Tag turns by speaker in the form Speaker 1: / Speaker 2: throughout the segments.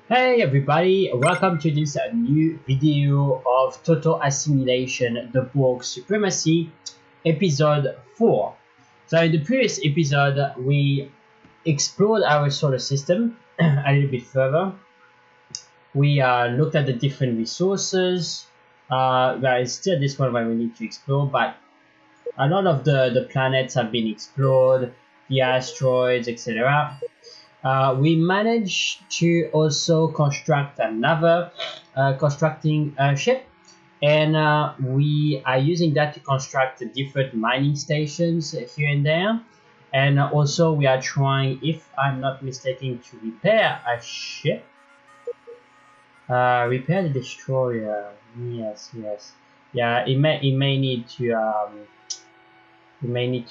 Speaker 1: Hey everybody, welcome to this new video of Total Assimilation, the Borg Supremacy, episode 4. So in the previous episode, we explored our solar system a little bit further. We looked at the different resources. There is still this one where we need to explore, but a lot of the planets have been explored, the asteroids, etc. We managed to also construct another constructing ship, and we are using that to construct different mining stations here and there. And also we are trying, if I'm not mistaken, to repair a ship. Repair the destroyer. Yes. Yeah, it may need to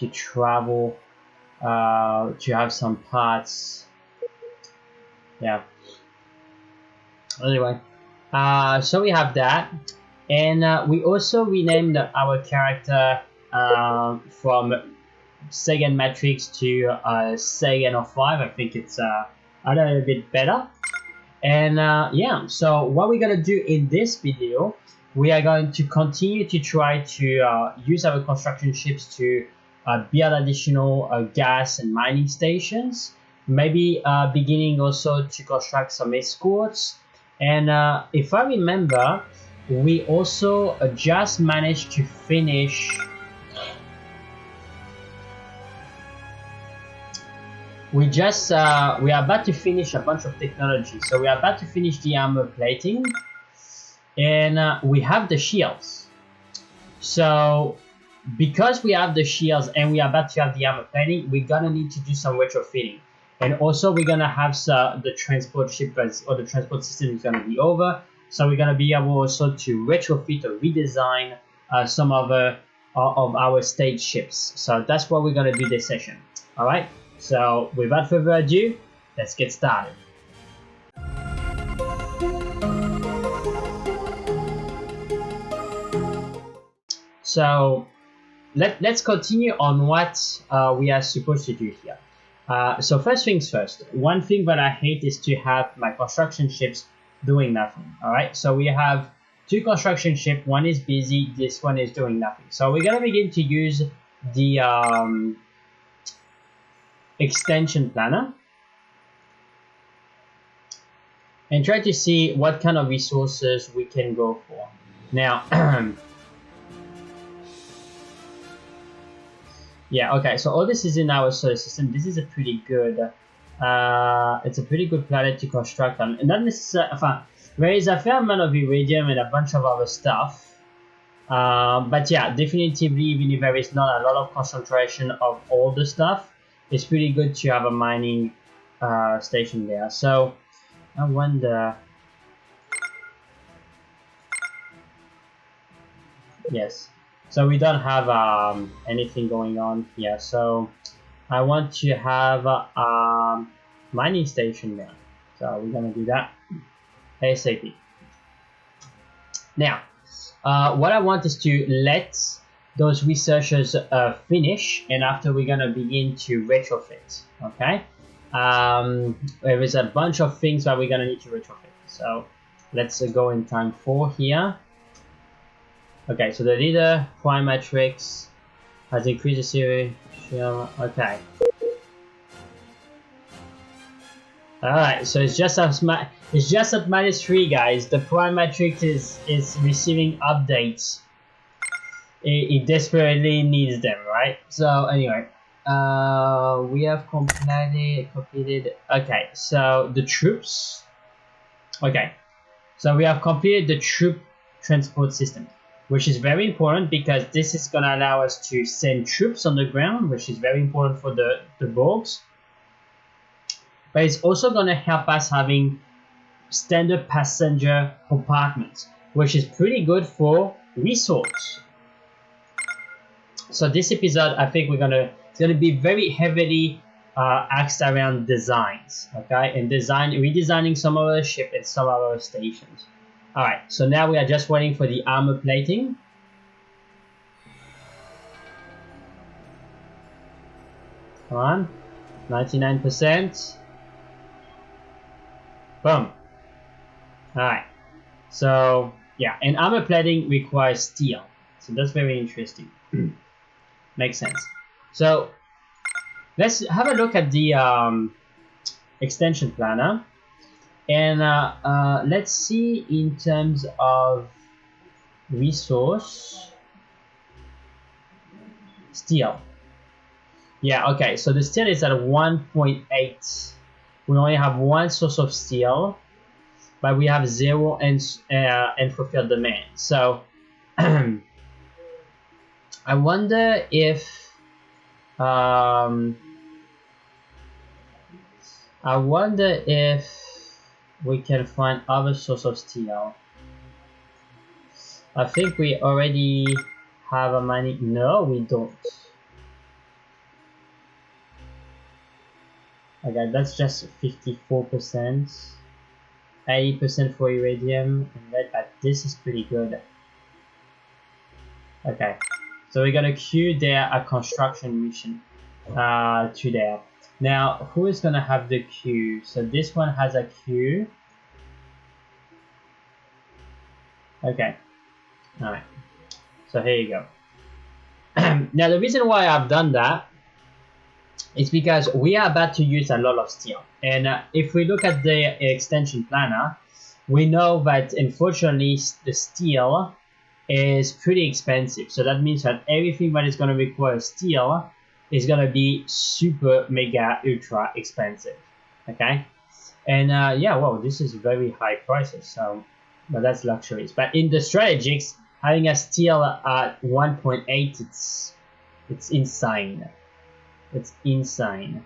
Speaker 1: travel to have some parts. Yeah. Anyway, so we have that, and we also renamed our character from Second Matrix to Second of 5. I think it's a little bit better. And yeah, so what we're gonna do in this video, we are going to continue to try to use our construction ships to build additional gas and mining stations. Maybe beginning also to construct some escorts. And if I remember, we also just managed to finish. We are about to finish a bunch of technology. So we are about to finish the armor plating, and we have the shields. So because we have the shields and we are about to have the armor plating, we're gonna need to do some retrofitting. And also we're gonna have the transport ship or the transport system is gonna be over. So we're gonna be able also to retrofit or redesign some of our stage ships. So that's what we're gonna do this session. All right. So without further ado, let's get started. So let's continue on what we are supposed to do here. So first things first, one thing that I hate is to have my construction ships doing nothing. All right, so we have two construction ships. One is busy, this one is doing nothing. So we're gonna begin to use the extension planner and try to see what kind of resources we can go for. Now, yeah, okay, so all this is in our solar system. This is a pretty good, it's a pretty good planet to construct on. And not necessarily, there is a fair amount of iridium and a bunch of other stuff. But yeah, definitively, even if there is not a lot of concentration of all the stuff, it's pretty good to have a mining station there. So I wonder. Yes. So we don't have anything going on here. So I want to have a mining station there. So we're gonna do that ASAP. Now, what I want is to let those researchers finish, and after we're gonna begin to retrofit. Okay, there is a bunch of things that we're gonna need to retrofit. So let's go in time 4 here. Okay, so the leader prime matrix has increased the Serie. Okay. All right, so it's just at -3, guys. The prime matrix is receiving updates. It desperately needs them, right? So anyway, we have completed. Okay, so the troops. Okay, so we have completed the troop transport system, which is very important because this is gonna allow us to send troops on the ground, which is very important for the Borgs. But it's also gonna help us having standard passenger compartments, which is pretty good for resource. So this episode, I think it's gonna be very heavily axed around designs, okay, and redesigning some of our ship and some of our stations. All right, so now we are just waiting for the armor plating. Come on, 99%. Boom. Alright, so yeah, and armor plating requires steel, so that's very interesting. Makes sense. So let's have a look at the extension planner, and let's see in terms of resource steel. Yeah, okay, so the steel is at 1.8. We only have one source of steel, but we have 0 and fulfilled demand. So I wonder if we can find other source of steel. I think we already have a money. No, we don't. Okay, that's just 54%, 80% for iridium, and but this is pretty good. Okay, so we're gonna queue there a construction mission to there. Now, who is gonna have the queue? So this one has a queue. Okay, all right. So here you go. Now the reason why I've done that is because we are about to use a lot of steel, and if we look at the extension planner, we know that unfortunately the steel is pretty expensive. So that means that everything that is going to require steel is going to be super mega ultra expensive. Okay, and yeah, well, this is very high prices, so but that's luxuries. But in the strategics, having a steel at 1.8, it's insane. It's insane.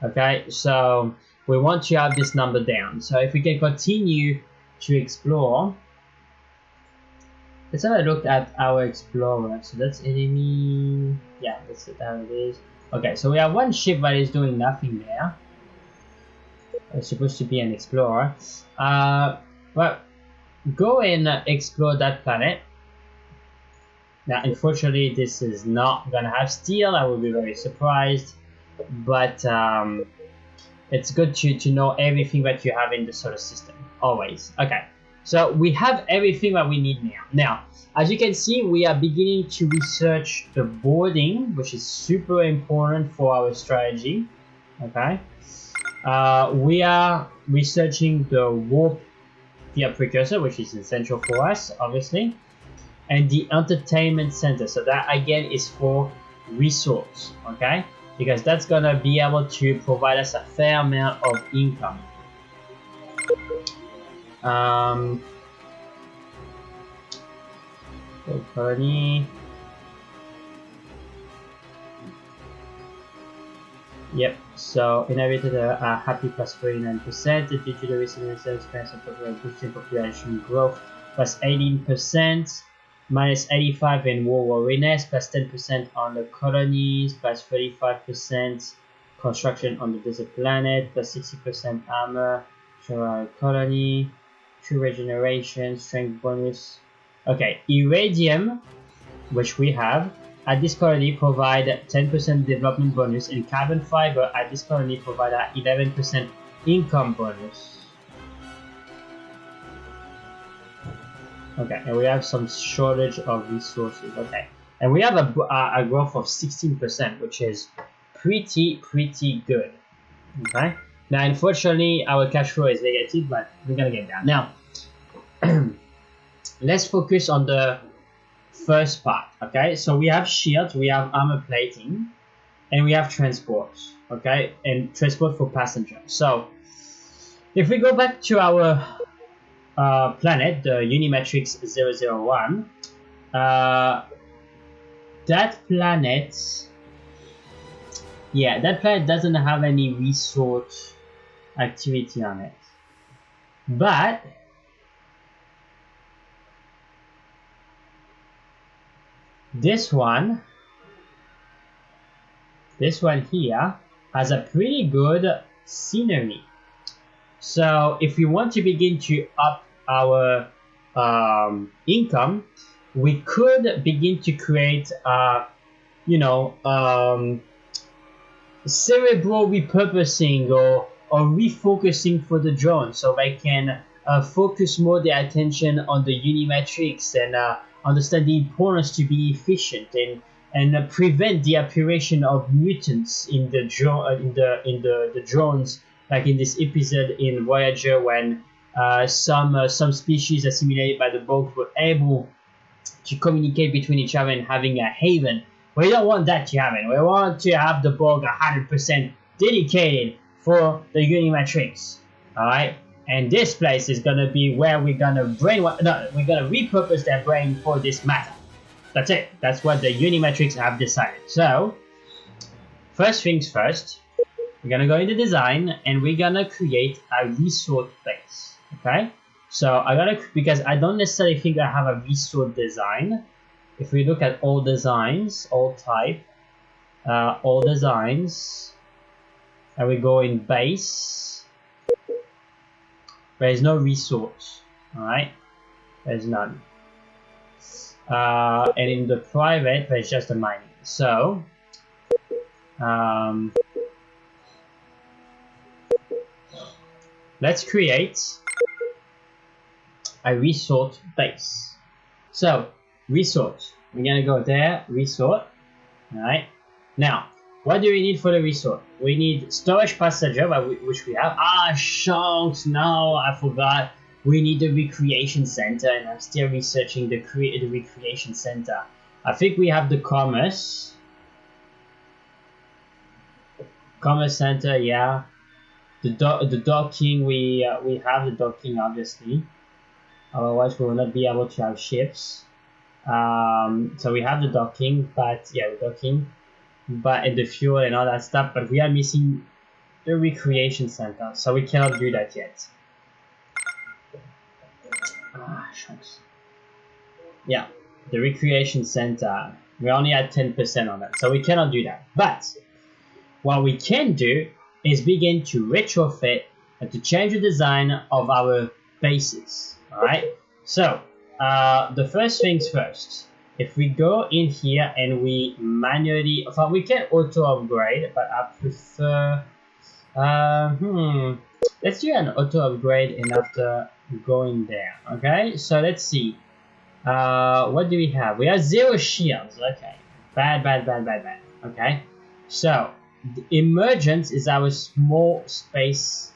Speaker 1: Okay, so we want to have this number down. So if we can continue to explore, let's have a look at our explorer. So that's enemy. Yeah, that's how it is. Okay, so we have one ship that is doing nothing there. It's supposed to be an explorer. Well, go and explore that planet. Now, unfortunately, this is not gonna have steel. I would be very surprised, but it's good to know everything that you have in the solar system, always. Okay, so we have everything that we need now. Now, as you can see, we are beginning to research the boarding, which is super important for our strategy. Okay, we are researching the warp via precursor, which is essential for us, obviously. And the entertainment center, so that again is for resource, okay, because that's gonna be able to provide us a fair amount of income. Colony. Yep, so inherited a happy plus 39%, due to the recent expense of boosting population growth plus 18%. Minus 85 in war readiness, plus 10% on the colonies, plus 35% construction on the desert planet, plus 60% armor, colony, true regeneration, strength bonus. Okay, iridium, which we have, at this colony provide 10% development bonus, and carbon fiber at this colony provide a 11% income bonus. Okay, and we have some shortage of resources. Okay, and we have a growth of 16%, which is pretty good. Okay, now unfortunately our cash flow is negative, but we're gonna get down. Now, let's focus on the first part. Okay, so we have shields, we have armor plating, and we have transport. Okay, and transport for passengers. So if we go back to our planet, the Unimatrix 001, that planet doesn't have any resource activity on it, but this one here has a pretty good scenery. So if we want to begin to up our income, we could begin to create cerebral repurposing or refocusing for the drone, so they can focus more their attention on the Unimatrix and understand the importance to be efficient and prevent the appearation of mutants in the the drones, like in this episode in Voyager when some species assimilated by the Borg were able to communicate between each other and having a haven. We don't want that to happen. We want to have the Borg 100% dedicated for the Unimatrix. Alright? And this place is gonna be where we're gonna we're gonna repurpose their brain for this matter. That's it. That's what the Unimatrix have decided. So, first things first, we're gonna go into design and we're gonna create a resort base. Okay? So because I don't necessarily think I have a resort design. If we look at all designs, all type, all designs, and we go in base, there is no resource. Alright? There's none. And in the private, there's just a mining. So, let's create a resort base. So, resort. We're gonna go there, resort. Alright. Now, what do we need for the resort? We need storage passenger, which we have. Ah, shucks, no, I forgot. We need the recreation center, and I'm still researching the recreation center. I think we have the commerce center, yeah. The docking, we have the docking, obviously. Otherwise, we will not be able to have ships. So we have the docking, but yeah, the docking, and the fuel and all that stuff. But we are missing the recreation center, so we cannot do that yet. Ah, shucks. Yeah, the recreation center. We're only at 10% on that, so we cannot do that. But what we can do is begin to retrofit and to change the design of our bases. Alright, so the first things first, if we go in here and we manually, we can auto upgrade, but I prefer, let's do an auto upgrade and after going there. Okay, so let's see, what do we have? We have 0 shields. Okay, bad. Okay, so the emergence is our small space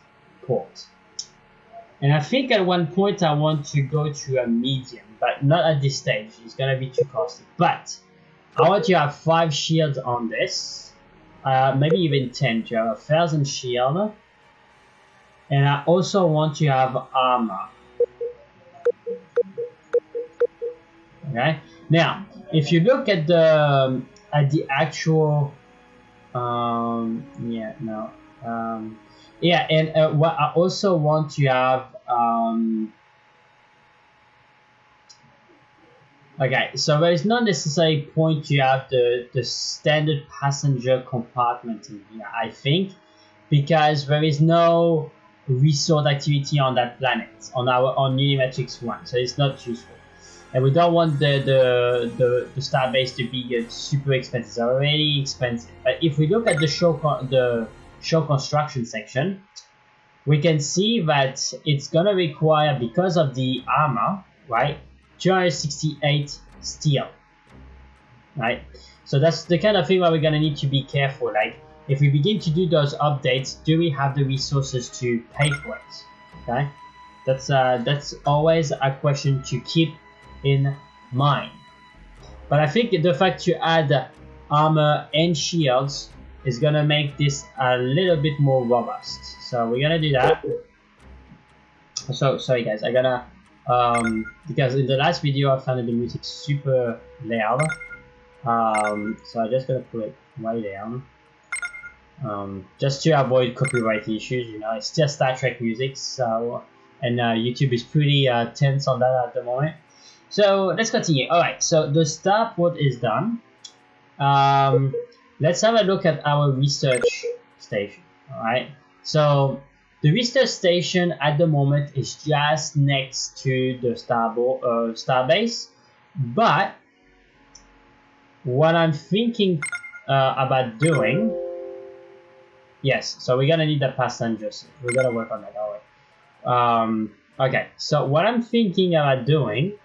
Speaker 1: port. And I think at one point I want to go to a medium, but not at this stage. It's gonna be too costly. But I want to have 5 shields on this, maybe even 10 to have 1,000 shield. And I also want to have armor. Okay. Now, if you look at the actual, yeah, and what I also want to have, okay, so there is not necessarily point to have the standard passenger compartment in here, I think, because there is no resort activity on that planet, on Unimatrix 1, so it's not useful. And we don't want the starbase to be super expensive. It's already expensive. But if we look at the show construction section, we can see that it's gonna require, because of the armor, right, 268 steel, right? So that's the kind of thing where we're gonna need to be careful. Like, if we begin to do those updates, do we have the resources to pay for it? Okay, that's always a question to keep in mind. But I think the fact to add armor and shields is gonna make this a little bit more robust. So we're gonna do that. So sorry guys, I gotta because in the last video I found the music super loud. So I'm just gonna put it way down. Just to avoid copyright issues, you know, it's still Star Trek music, so, and YouTube is pretty tense on that at the moment. So let's continue. Alright, so the starport is done. Let's have a look at our research station. Alright, so the research station at the moment is just next to the starbase, but what I'm thinking about doing, yes, so we're gonna need the passengers. We're gonna work on that. Alright. Okay, so what I'm thinking about doing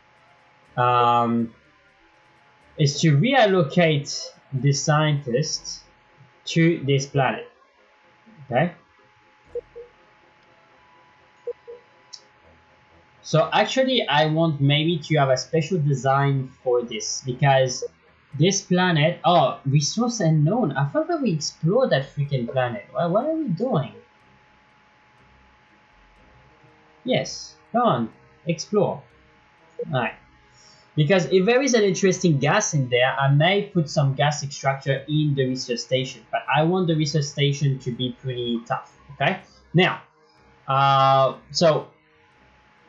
Speaker 1: is to reallocate the scientists to this planet. Okay. So actually, I want maybe to have a special design for this because this planet. Oh, resource unknown. I thought that we explored that freaking planet. Well, what are we doing? Yes, come on, explore. Alright. Because if there is an interesting gas in there, I may put some gas extractor in the research station. But I want the research station to be pretty tough. Okay. Now, so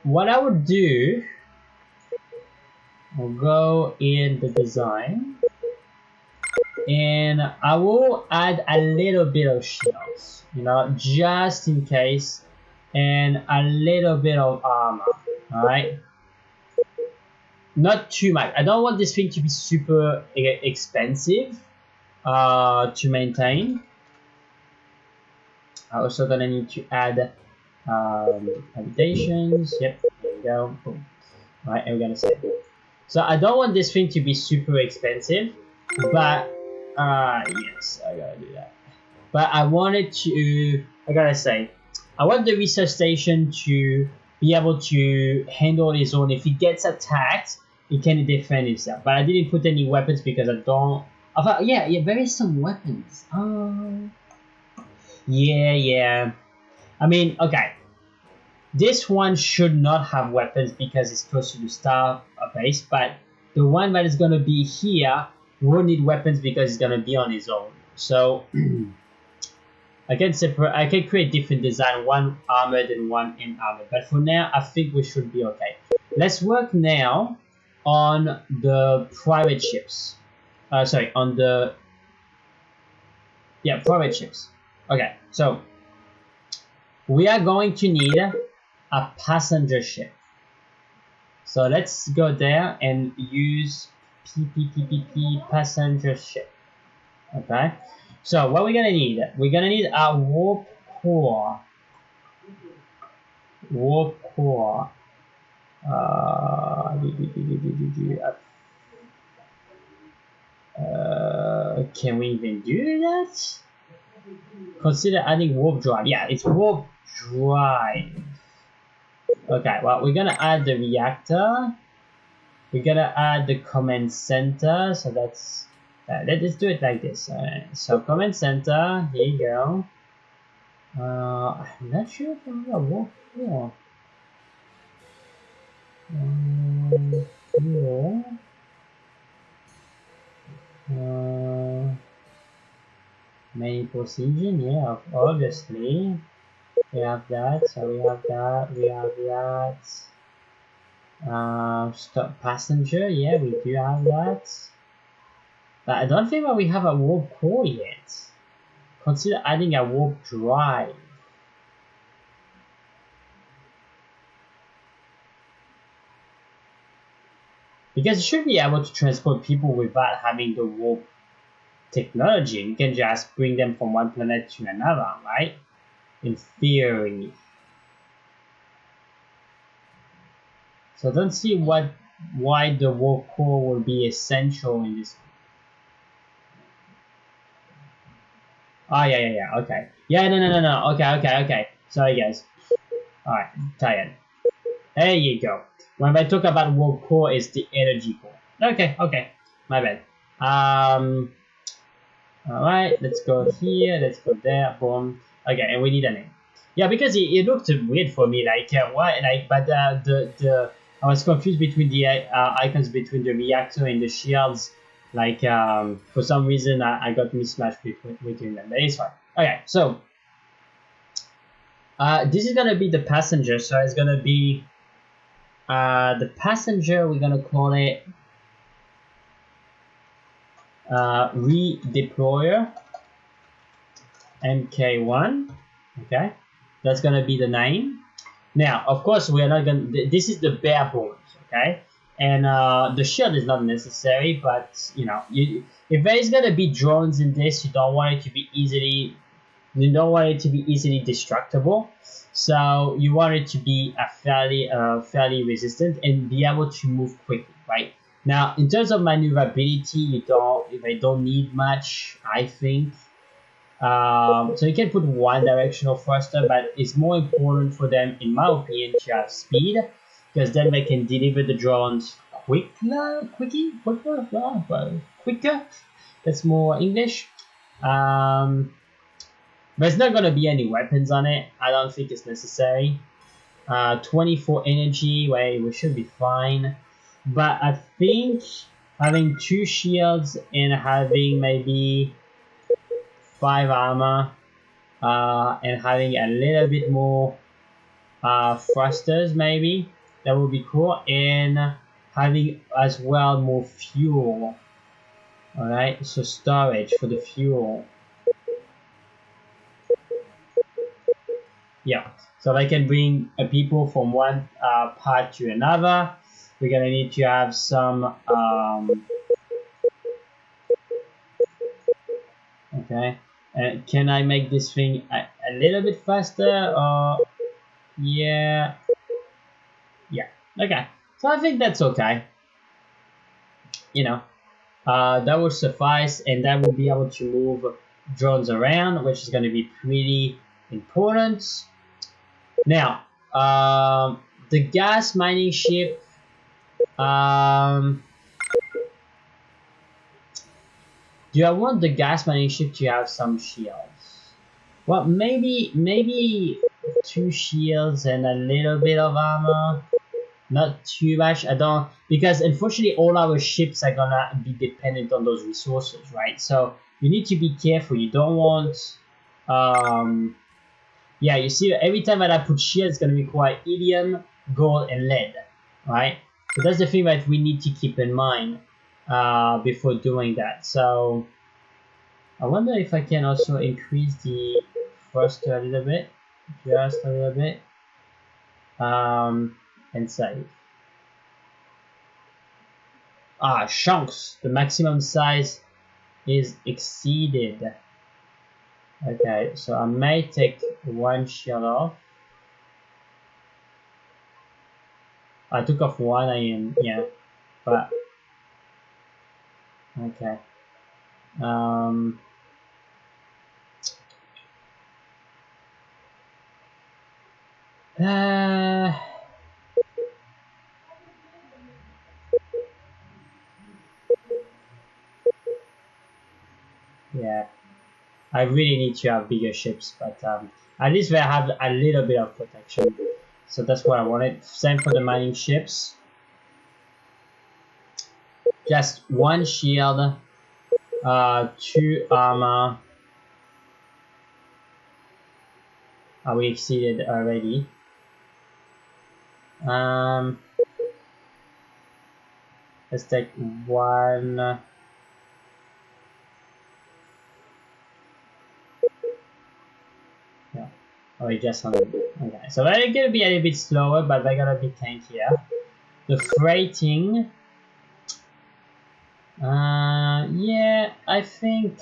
Speaker 1: what I would do, I'll go in the design, and I will add a little bit of shields, you know, just in case, and a little bit of armor. All right. Not too much. I don't want this thing to be super expensive to maintain. I'm also gonna need to add habitations. Yep, there we go. Boom. Right, and we're gonna save it. So I don't want this thing to be super expensive, but yes, I gotta do that. But I wanted to, I gotta say, I want the research station to be able to handle his own. If he gets attacked, he can defend himself. But I didn't put any weapons because I don't. I thought, yeah, there is some weapons. Yeah. I mean, okay. This one should not have weapons because it's close to the star base, but the one that is gonna be here will need weapons because it's gonna be on his own. So I can create different design, one armored and one unarmored. But for now, I think we should be okay. Let's work now on the private ships. Sorry, on the private ships. Okay, so we are going to need a passenger ship. So let's go there and use passenger ship. Okay. So what we're gonna need? We're gonna need a warp core. Can we even do that? Consider adding warp drive. Yeah, it's warp drive. Okay, well, we're gonna add the reactor. We're gonna add the command center. So that's let's do it like this. So command center. Here you go. I'm not sure if I'm gonna walk here. Main force engine. Yeah, obviously. We have that. So we have that. We have that. Stop passenger. Yeah, we do have that. But I don't think that we have a warp core yet. Consider adding a warp drive. Because you should be able to transport people without having the warp technology. You can just bring them from one planet to another, right? In theory. So I don't see why the warp core will be essential in this. Oh, yeah, okay. Yeah, no. Okay. Sorry, guys. Alright, tired. There you go. When I talk about warp core, it's the energy core. Okay. My bad. Alright, let's go here, let's go there, boom. Okay, and we need a name. Yeah, because it looked weird for me, like, why, like, but I was confused between the icons between the reactor and the shields. Like, for some reason, I got mismatched between them, but it's fine. Okay, so, this is gonna be the passenger, so it's gonna be, the passenger, we're gonna call it, redeployer MK1. Okay, that's gonna be the name. Now, of course, we are not gonna. This is the bare bones. Okay, and the shield is not necessary, but you know, if there is gonna be drones in this, you don't want it to be easily You don't want it to be easily destructible, so you want it to be a fairly resistant and be able to move quickly, right? Now, in terms of maneuverability, they don't need much, I think. So you can put one directional thruster, but it's more important for them, in my opinion, to have speed, because then they can deliver the drones quicker. That's more English. There's not gonna be any weapons on it. I don't think it's necessary. 24 energy, we should be fine. But I think having 2 shields and having maybe 5 armor, and having a little bit more thrusters, maybe that would be cool, and having as well more fuel. All right, so storage for the fuel. Yeah, so I can bring people from one part to another. We're gonna need to have some okay. Can I make this thing a little bit faster? Or yeah, okay. So I think that's okay. You know, that will suffice, and that will be able to move drones around, which is going to be pretty important. Now, the gas mining ship. Do I want the gas mining ship to have some shields? Well, maybe 2 shields and a little bit of armor. Not too much. I don't, because unfortunately all our ships are gonna be dependent on those resources, right? So you need to be careful. You don't want yeah, you see every time that I put shield, it's gonna require helium, gold, and lead, right? So that's the thing that we need to keep in mind before doing that. So I wonder if I can also increase the thruster a little bit, just a little bit, and save. Chunks. The maximum size is exceeded. Okay, so I may take 1 shield off. I took off 1 and yeah, but okay. Yeah, I really need to have bigger ships, but at least they have a little bit of protection. So that's what I wanted. Same for the mining ships. Just 1 shield, 2 armor. We exceeded already. Let's take 1. Yeah. Oh, just 100. Okay, so they're gonna be a little bit slower, but they're gonna be tankier. The freighting. Yeah, I think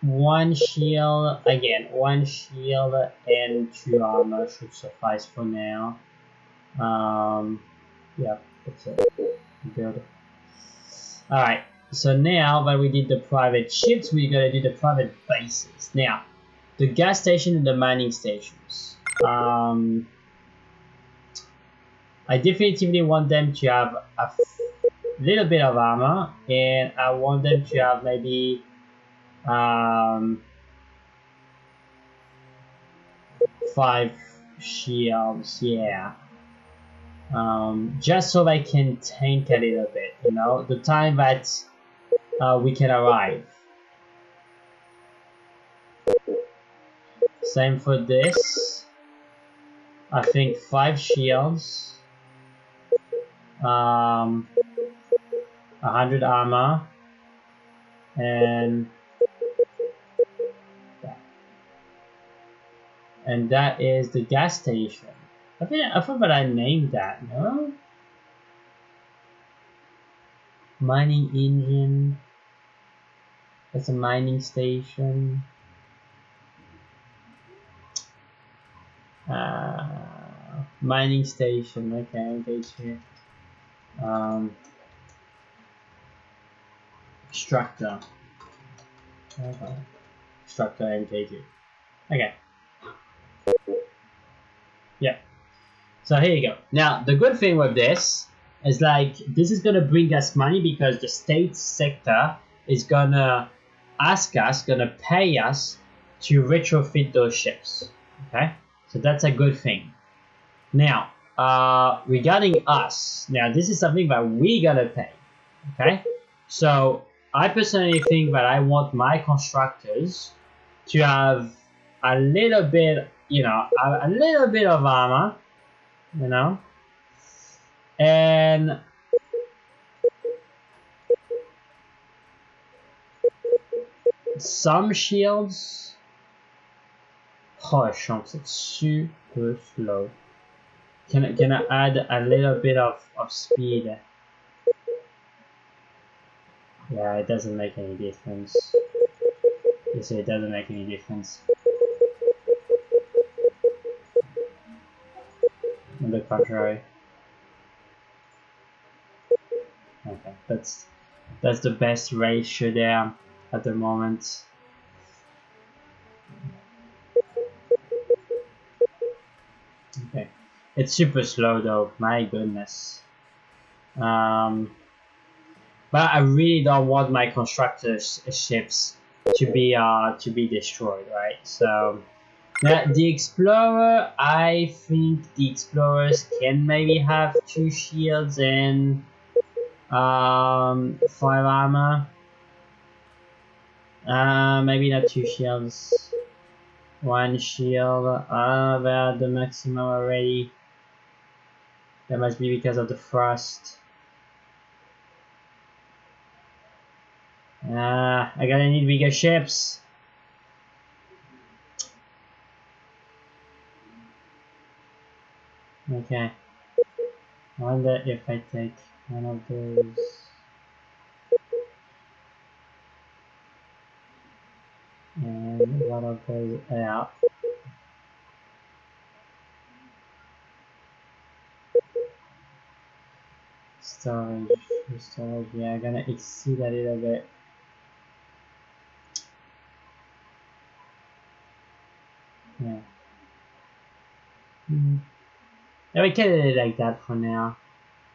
Speaker 1: 1 shield, again, 1 shield and 2 armor should suffice for now. Yeah, that's it. Good. Alright, so now that we did the private ships, we're gonna do the private bases. Now, the gas station and the mining stations. I definitively want them to have a little bit of armor, and I want them to have maybe 5 shields, yeah. Just so they can tank a little bit, you know, the time that we can arrive. Same for this. I think 5 shields, 100 armor, and that is the gas station. I thought that I named that, no? Mining engine. That's a mining station. Mining station. Okay, engage here. Extractor. Okay. Extractor engage it. Okay. Yeah. So here you go. Now the good thing with this is like this is gonna bring us money because the state sector is gonna gonna pay us to retrofit those ships. Okay, so that's a good thing. Now, regarding us, now this is something that we gotta pay. Okay, so I personally think that I want my constructors to have a little bit, you know, a little bit of armor, you know, and some shields. Oh, chance, it's super slow. Can I add a little bit of speed? Yeah, it doesn't make any difference. You see, it doesn't make any difference. On the contrary. Okay, that's the best ratio there at the moment. Okay, it's super slow though. My goodness. But I really don't want my constructors' ships to be destroyed, right? So now the explorer, I think the explorers can maybe have 2 shields and 5 armor. Maybe not 2 shields. 1 shield. They're at the maximum already. That must be because of the frost. I gotta need bigger ships. Okay. I wonder if I take one of those. And one of those out. Storage, yeah, I'm gonna exceed a little bit. Yeah. Yeah, we can do it like that for now.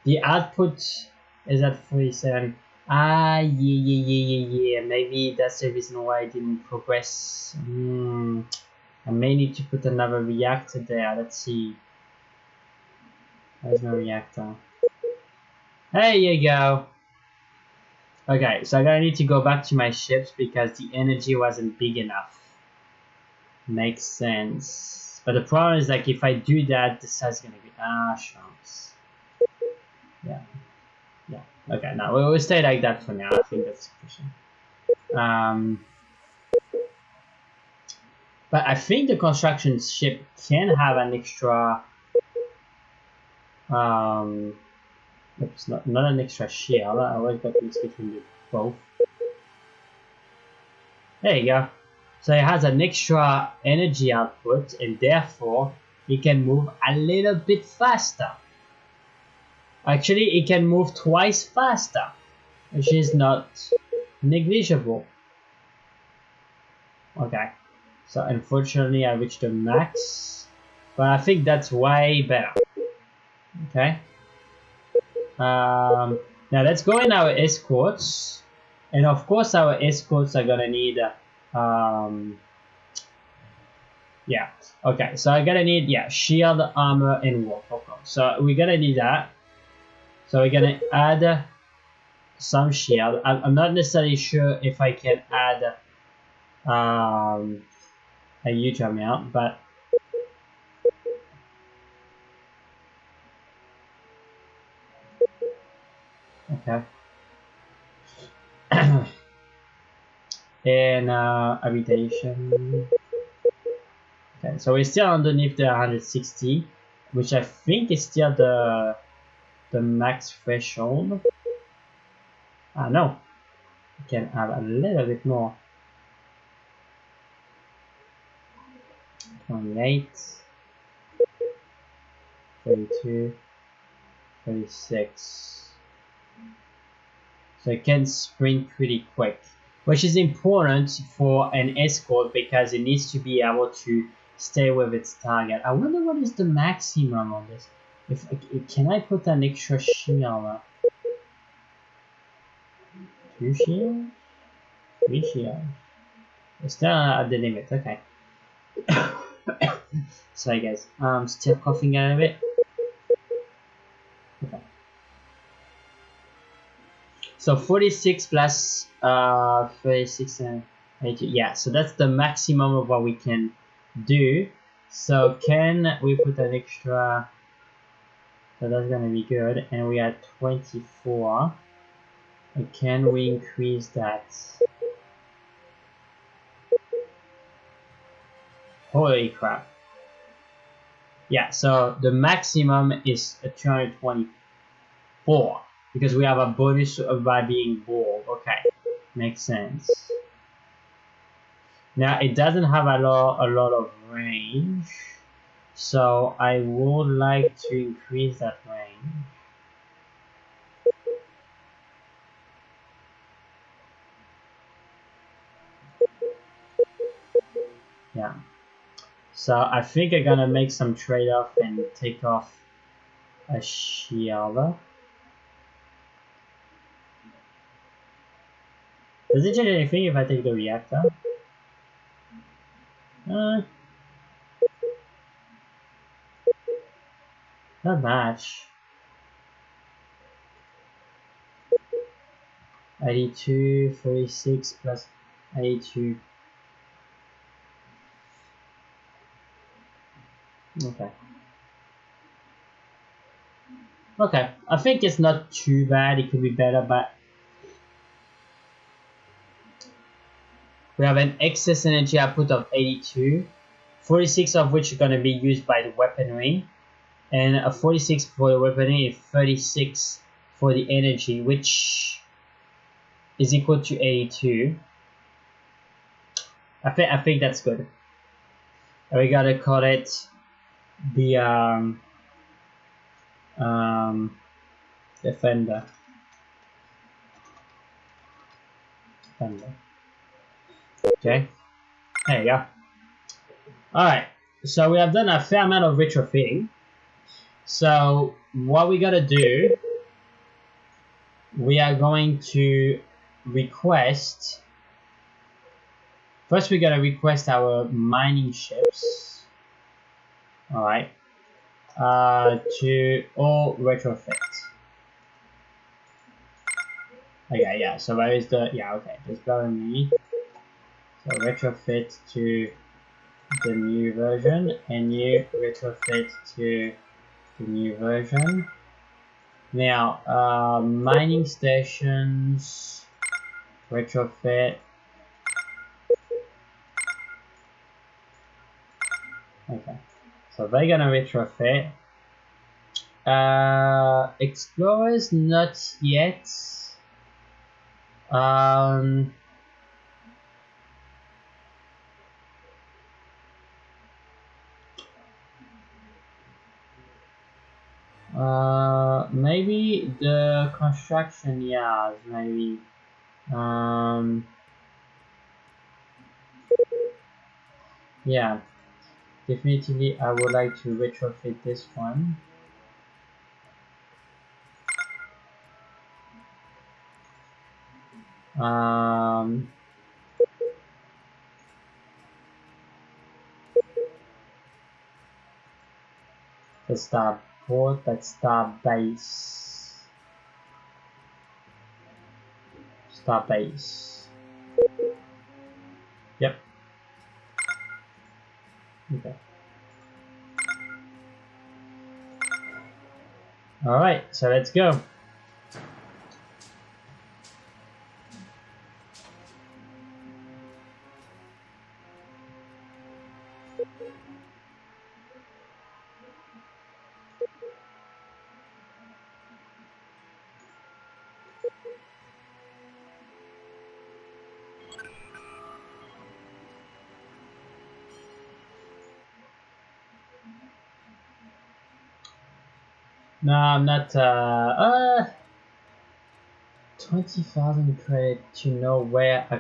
Speaker 1: The output is at 47. Yeah. Maybe that's the reason why I didn't progress. I may need to put another reactor there. Let's see. There's no reactor. There you go. Okay, so I'm gonna need to go back to my ships because the energy wasn't big enough. Makes sense. But the problem is like if I do that, the size is gonna be chance. Yeah. Okay, now we'll stay like that for now. I think that's sufficient. But I think the construction ship can have an extra oops, not an extra shield. I always got mixed between the both. There you go. So it has an extra energy output and therefore it can move a little bit faster. Actually, it can move twice faster, which is not negligible. Okay, so unfortunately I reached the max, but I think that's way better. Okay. Now let's go in our escorts, and of course our escorts are gonna need yeah, okay, so I'm gonna need shield, armor, and warp. Okay, so we're gonna need that. So we're gonna add some shield. I'm not necessarily sure if I can add a huge amount, but okay. And habitation. Okay, so we're still underneath the 160, which I think is still the max threshold. No, we can have a little bit more. 28. 32, 36. So it can sprint pretty quick, which is important for an escort because it needs to be able to stay with its target. I wonder what is the maximum on this. Can I put an extra shield? 2 shields? 3 shields? It's still at the limit, okay. Sorry guys, still coughing a little bit. Okay. So 46 plus 36 and 82. Yeah, so that's the maximum of what we can do. So can we put an extra? So that's gonna be good. And we are 24. And can we increase that? Holy crap. Yeah, so the maximum is 224 because we have a bonus by being Borg. Okay, makes sense. Now it doesn't have a lot of range, so I would like to increase that range. Yeah. So I think I'm gonna make some trade-off and take off a shield. Does it change anything if I take the reactor? Not much. 82, 36 plus 82. Okay. Okay, I think it's not too bad. It could be better, but we have an excess energy output of 82, 46 of which are going to be used by the weaponry, and a 46 for the weaponry and 36 for the energy, which is equal to 82. I think that's good. And we gotta call it the defender. Okay, there you go. Alright, so we have done a fair amount of retrofitting. So what we gotta do, we are going to request, first we gotta request our mining ships, alright, to all retrofit. Okay, yeah, so where is the, yeah, okay, just bear with me. So retrofit to the new version, and you retrofit to the new version. Now, mining stations, retrofit. Okay, so they're gonna retrofit. Explorers, not yet. Maybe the construction yards, maybe. Yeah, definitively I would like to retrofit this one. The starport, that's starbase. Starbase. Yep. Okay. Alright, so let's go. No, I'm not. 20,000 credit to know where a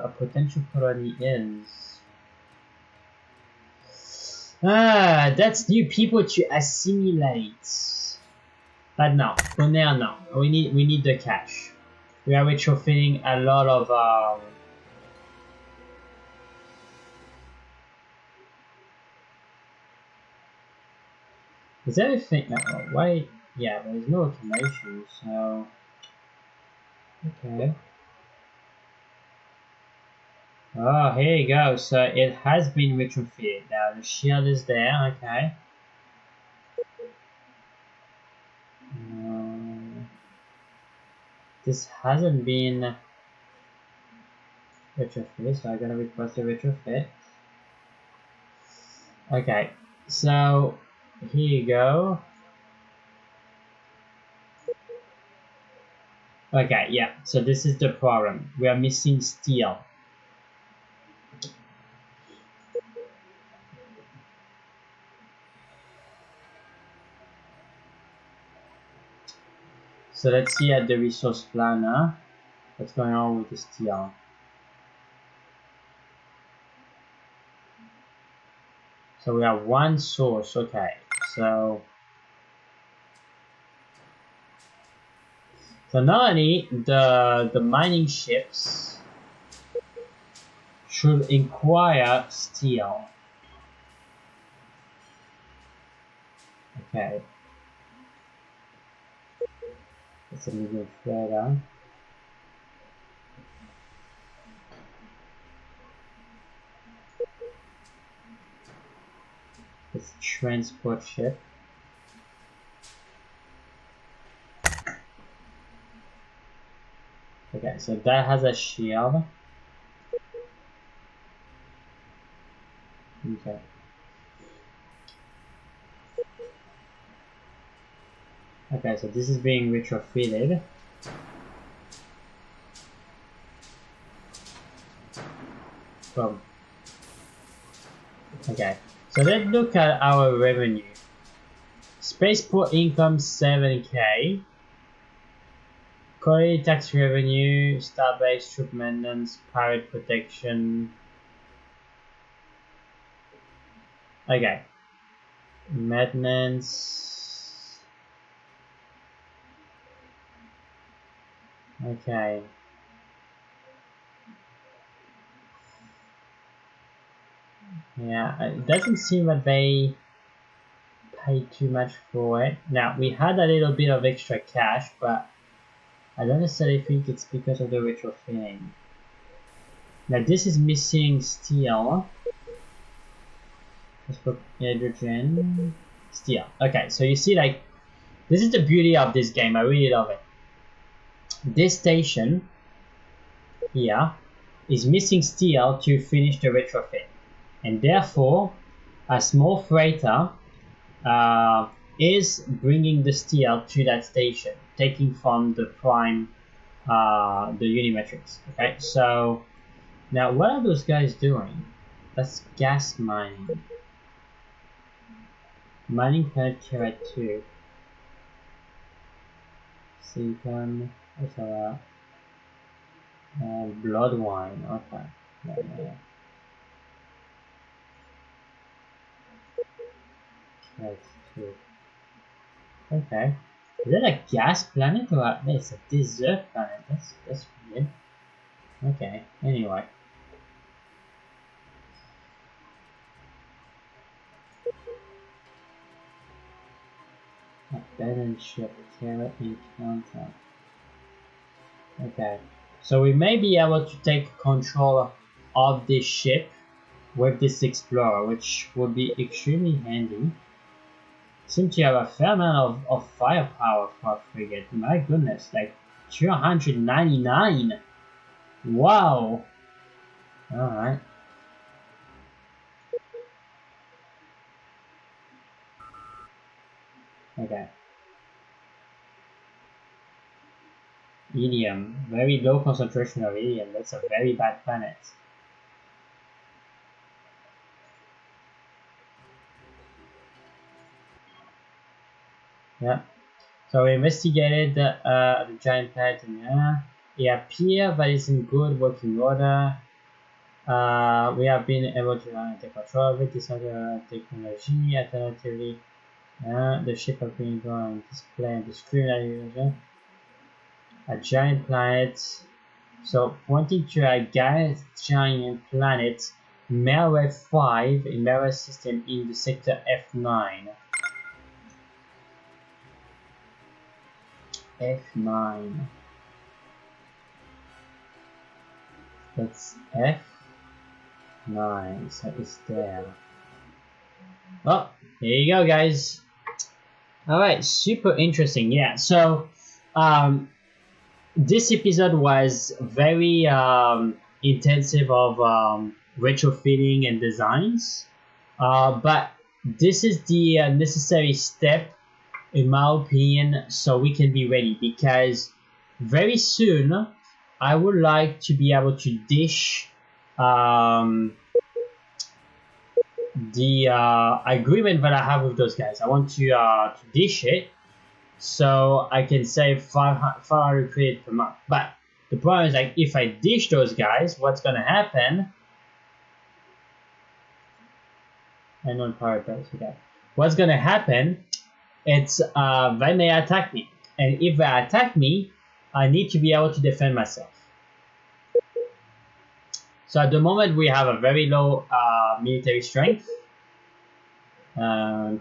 Speaker 1: potential colony is. That's new people to assimilate. But no, for now, no. We need the cash. We are retrofitting a lot of is everything? No, why? Yeah, there's no automation, so okay. Oh, here you go. So it has been retrofitted. Now the shield is there. Okay. This hasn't been retrofit, so I'm gonna request a retrofit. Okay, so here you go. Okay, yeah, so this is the problem. We are missing steel. So let's see at the resource planner what's going on with the steel. So we have one source, okay. So not only the mining ships should inquire steel. Okay. It's a little further. It's transport ship. Okay, so that has a shield. Okay. Okay, so this is being retrofitted. Boom. Okay, so let's look at our revenue. Spaceport income 7k. Quality tax revenue, star-based troop maintenance, pirate protection. Okay. Maintenance. Okay. Yeah, it doesn't seem that they paid too much for it. Now, we had a little bit of extra cash, but I don't necessarily think it's because of the retrofitting. Now, this is missing steel. Let's put hydrogen. Steel. Okay, so you see, like, this is the beauty of this game. I really love it. This station here is missing steel to finish the retrofit, and therefore a small freighter is bringing the steel to that station, taking from the prime, the Unimetrics. Okay, so now what are those guys doing? That's gas mining. Mining planet Tier 2. Silicon, what's that? Blood wine, okay. Yeah. Right, two. Okay. Is that a gas planet or it's a desert planet? That's weird. Okay, anyway. Abandoned ship, Terra encounter. Okay. So we may be able to take control of this ship with this explorer, which would be extremely handy. Seems to have a fair amount of firepower for a frigate. My goodness, like 299. Wow. Alright. Okay. Helium. Very low concentration of helium. That's a very bad planet. Yeah. So we investigated the giant planet and it appears that it's in good working order. We have been able to take control of it. This other technology, alternatively, the ship has been on display on the screen. A giant planet. So pointing to a giant planet, Ep4 in Mera system in the sector F9. F9. That's F9. So it's there. Oh, here you go, guys. All right, super interesting. Yeah. So, this episode was very intensive of retrofitting and designs, but this is the necessary step, in my opinion, so we can be ready, because very soon I would like to be able to dish the agreement that I have with those guys. I want to dish it so I can save 500 credit per month. But the problem is, like, if I dish those guys, what's gonna happen? I don't prioritize. Okay. What's gonna happen? It's they may attack me, and if they attack me, I need to be able to defend myself. So at the moment we have a very low military strength. I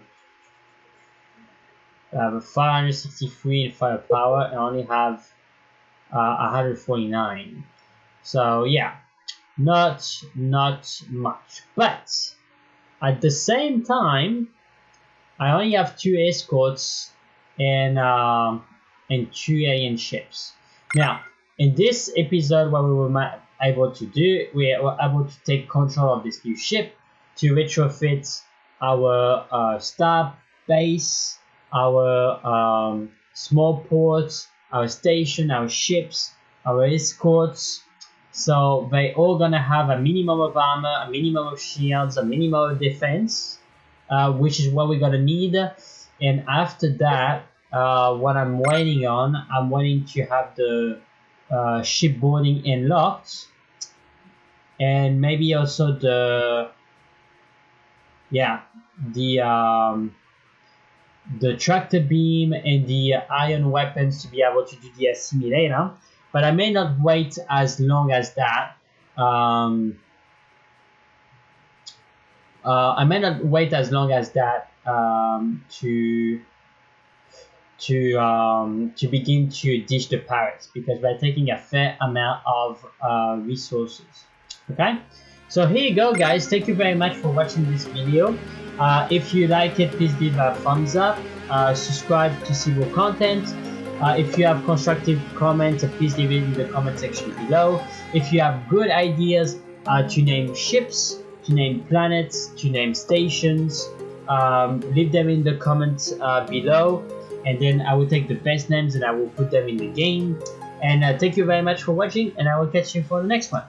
Speaker 1: have 563 in firepower and only have 149. So yeah, not much. But at the same time, I only have 2 escorts and 2 alien ships. Now, in this episode, what we were able to do, we were able to take control of this new ship to retrofit our star base, our small ports, our station, our ships, our escorts. So they all gonna have a minimum of armor, a minimum of shields, a minimum of defense, which is what we're gonna need. And after that, what I'm waiting on, I'm waiting to have the shipboarding unlocked, and maybe also the tractor beam and the iron weapons to be able to do the assimilator. But I may not wait as long as that. I may not wait as long as that to begin to dish the pirates, because we're taking a fair amount of resources. Okay, so here you go, guys. Thank you very much for watching this video. If you like it, please give a thumbs up, subscribe to see more content. If you have constructive comments, please leave it in the comment section below. If you have good ideas to name ships, to name planets, to name stations, leave them in the comments below, and then I will take the best names and I will put them in the game. And thank you very much for watching, and I will catch you for the next one.